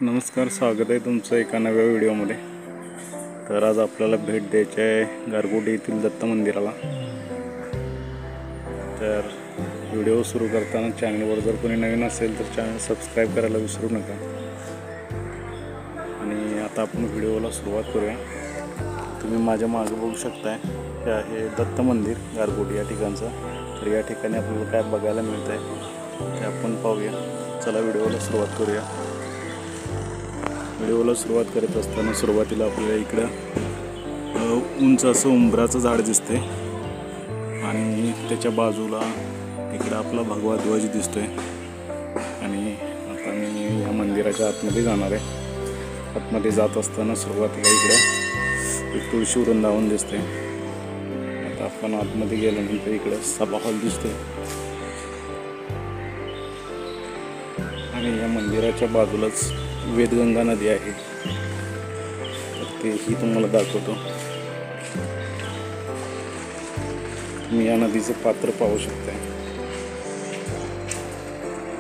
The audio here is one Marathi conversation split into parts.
नमस्कार, स्वागत आहे तुमचं एका नव्या व्हिडिओमध्ये। तर आज आपल्याला भेट द्यायची आहे गारगोटी येथील दत्त मंदिराला। तर व्हिडिओ सुरू करताना चॅनलवर जर कोणी नवीन असेल तर चॅनल सबस्क्राईब करायला विसरू नका। आणि आता आपण व्हिडिओला सुरुवात करूया। तुम्ही माझ्या मागे बघू शकताय, हे आहे दत्त मंदिर गारगोटी या ठिकाणचं। तर या ठिकाणी आपल्याला काय बघायला मिळत आहे ते आपण पाहूया। चला व्हिडिओला सुरुवात करूया। व्हिडिओला सुरुवात करत असताना सुरुवातीला आपल्याला इकडं उंच असं उंबराचं झाड दिसते आणि त्याच्या बाजूला इकडं आपला भगवा ध्वज दिसतोय। आणि आता मी या मंदिराच्या आतमध्ये जाणार आहे। आतमध्ये जात असताना सुरुवातीला इकडं एक तुळशी वृंदावन दिसते। आता आपण आतमध्ये गेल्यानंतर इकडं सभा हॉल दिसतोय आणि या मंदिराच्या बाजूलाच वेदगंगा नदी आहे। तर तेही तुम्हाला दाखवतो। तुम्ही या नदीचे पात्र पाहू शकता।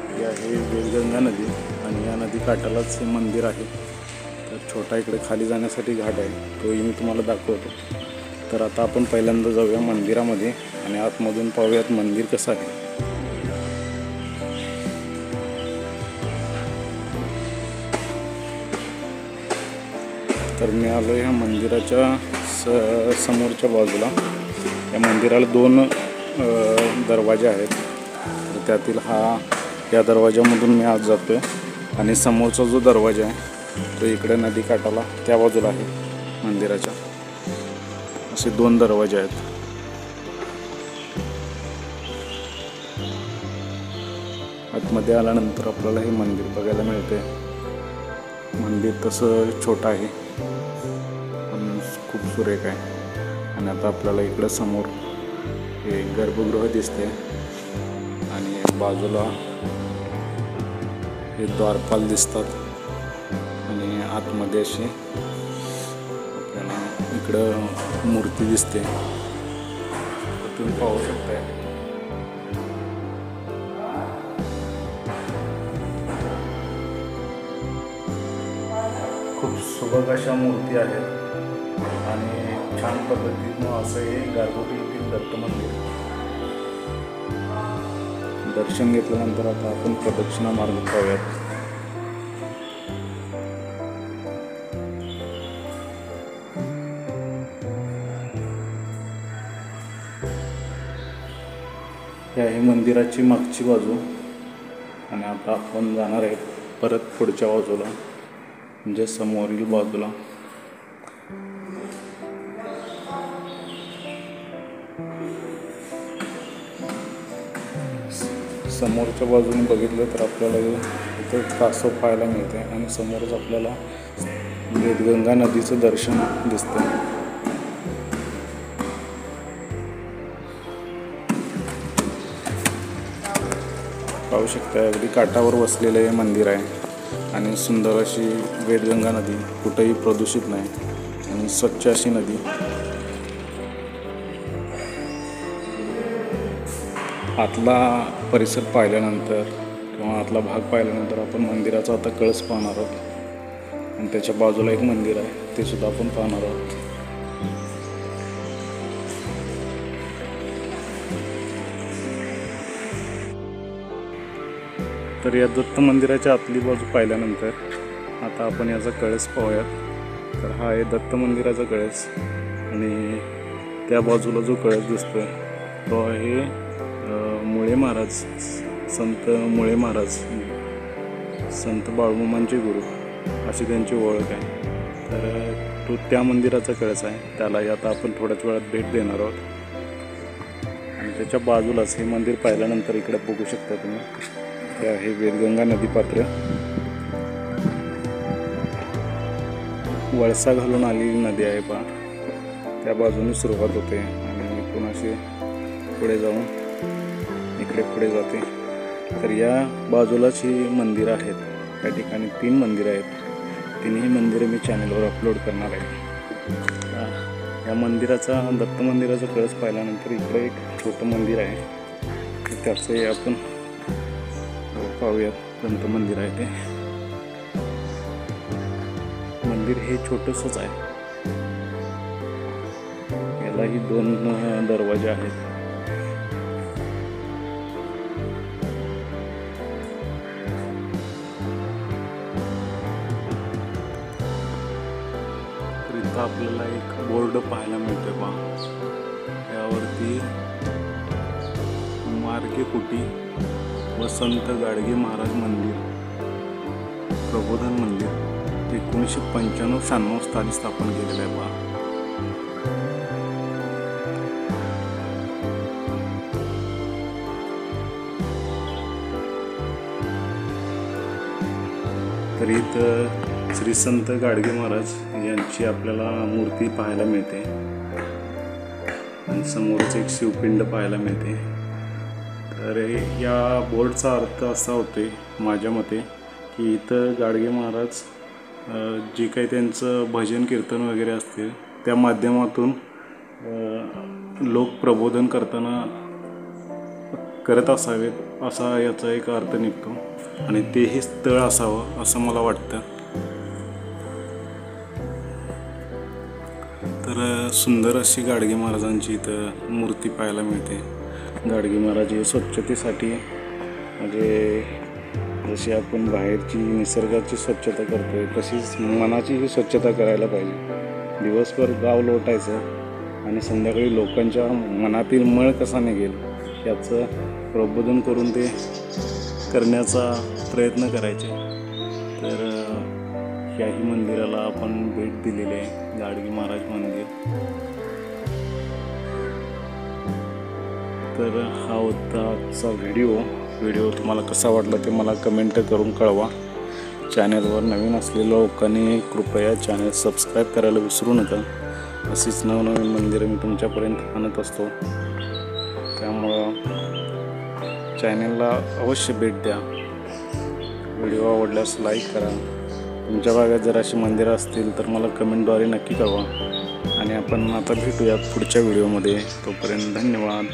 ही आहे वेदगंगा नदी आणि या नदी काठालाच हे मंदिर आहे। तर छोटा इकडे खाली जाण्यासाठी घाट आहे, तोही मी तुम्हाला दाखवतो। तर आता आपण पहिल्यांदा जाऊया मंदिरामध्ये आणि आतमधून पाहूयात मंदिर कसं आहे। तर मी आलो ह्या मंदिराच्या समोरच्या बाजूला। या मंदिराला दोन दरवाजे आहेत। तर त्यातील या दरवाजामधून मी आत जातोय आणि समोरचा जो दरवाजा आहे तो इकडे नदी काठाला त्या बाजूला आहे मंदिराच्या। असे दोन दरवाजे आहेत। आतमध्ये आल्यानंतर आपल्याला हे मंदिर बघायला मिळते। मंदिर तसं छोटं आहे पण खूप सुरेख आहे। आणि आता आपल्याला इकडं समोर हे गर्भगृह दिसते आणि बाजूला हे द्वारपाल दिसतात आणि आतमध्ये अशी आपल्याला इकडं मूर्ती दिसते, तुम्ही पाहू शकताय। खूप सुबक अशा मूर्ती आहेत आणि छान पद्धतीनं असं हे गारगोटी येथील दत्त मंदिर। दर्शन घेतल्यानंतर आता आपण प्रदक्षिणा मार्ग पाहूयात। ही आहे मंदिराची मागची बाजू आणि आता आपण जाणार आहे परत पुढच्या बाजूला, म्हणजे समोरील बाजूला। समोरच्या बाजूने बघितलं तर आपल्याला इथं कासव पाहायला मिळते आणि समोरच आपल्याला वेदगंगा नदीचं दर्शन दिसतं। पाहू शकता, अगदी काठावर वसलेलं हे मंदिर आहे आणि सुंदर अशी वेदगंगा नदी, कुठेही प्रदूषित नाही आणि स्वच्छ अशी नदी। आतला परिसर पाहिल्यानंतर किंवा आतला भाग पाहिल्यानंतर आपण मंदिराचा आता कळस पाहणार आहोत आणि त्याच्या बाजूला एक मंदिर आहे ते सुद्धा आपण पाहणार आहोत। तर या दत्त मंदिराच्या आतली बाजू पाहिल्यानंतर आता आपण याचा कळस पाहूयात। तर हा आहे दत्त मंदिराचा कळस आणि त्या बाजूला जो कळस दिसतोय तो आहे मुळे महाराज, संत मुळे महाराज, संत बाळूमामांचे गुरु अशी त्यांची ओळख आहे। तर तो त्या मंदिराचा कळस आहे, त्यालाही आता आपण थोड्याच वेळात भेट देणार आहोत। आणि त्याच्या बाजूलाच हे मंदिर पाहिल्यानंतर इकडे बघू शकता तुम्ही, हे आहे वेदगंगा नदी पात्र। वळसा घालून आलेली नदी आहे पहा, त्या बाजूने सुरुवात होते आणि इथून असे पुढे जाऊन इकडे पुढे जाते। तर या बाजूलाच ही मंदिरं आहेत। त्या ठिकाणी 3 मंदिरं आहेत। 3ही मंदिरं मी चॅनलवर अपलोड करणार आहे। या मंदिराचा, दत्त मंदिराचा कळस पाहिल्यानंतर इकडे एक छोटं मंदिर आहे, त्याचे आपण पाहूयात कोणतं मंदिर आहे ते। मंदिर हे छोटंसंच आहे. यालाही 2 दरवाजे आहेत. तर इथं आपल्याला एक बोर्ड पाहायला मिळते बा. यावरती मार्गे कुटी व संत गाडगे महाराज मंदिर, प्रबोधन मंदिर 1995-96 साली स्थापन केलेलं आहे पहा. तर इथं श्री संत गाडगे महाराज यांची आपल्याला मूर्ती पाहायला मिळते आणि समोरच एक शिवपिंड पाहायला मिळते. तर या बोर्डचा अर्थ असा होते माझ्या मते की इथं गाडगे महाराज जे काही त्यांचं भजन कीर्तन वगैरे असते त्या माध्यमातून लोक प्रबोधन करत असावेत असा याचा एक अर्थ निघतो आणि तेही स्थळ असावं असं मला वाटतं. तर सुंदर अशी गाडगे महाराजांची इथं मूर्ती पाहायला मिळते. गाडगे महाराज हे स्वच्छतेसाठी म्हणजे जशी आपण बाहेरची निसर्गाची स्वच्छता करतोय तशीच मनाचीही स्वच्छता करायला पाहिजे. दिवसभर गाव लोटायचं आणि संध्याकाळी लोकांच्या मनातील मळ कसा निघेल याचं प्रबोधन करून ते करण्याचा प्रयत्न करायचे. तर याही मंदिराला आपण भेट दिलेली आहे, गाडगे महाराज मंदिर. तर हा होता आजचा व्हिडिओ तुम्हाला कसा वाटला ते मला कमेंट करून कळवा. चॅनलवर नवीन असलेल्या लोकांनी कृपया चॅनल सबस्क्राईब करायला विसरू नका. अशीच नवनवीन मंदिरं मी तुमच्यापर्यंत आणत असतो. त्यामुळं चॅनलला अवश्य भेट द्या. व्हिडिओ आवडल्यास लाईक करा. तुमच्या भागात जर अशी मंदिरं असतील तर मला कमेंटद्वारे नक्की कळवा आणि आपण आता भेटूयात पुढच्या व्हिडिओमध्ये. तोपर्यंत धन्यवाद.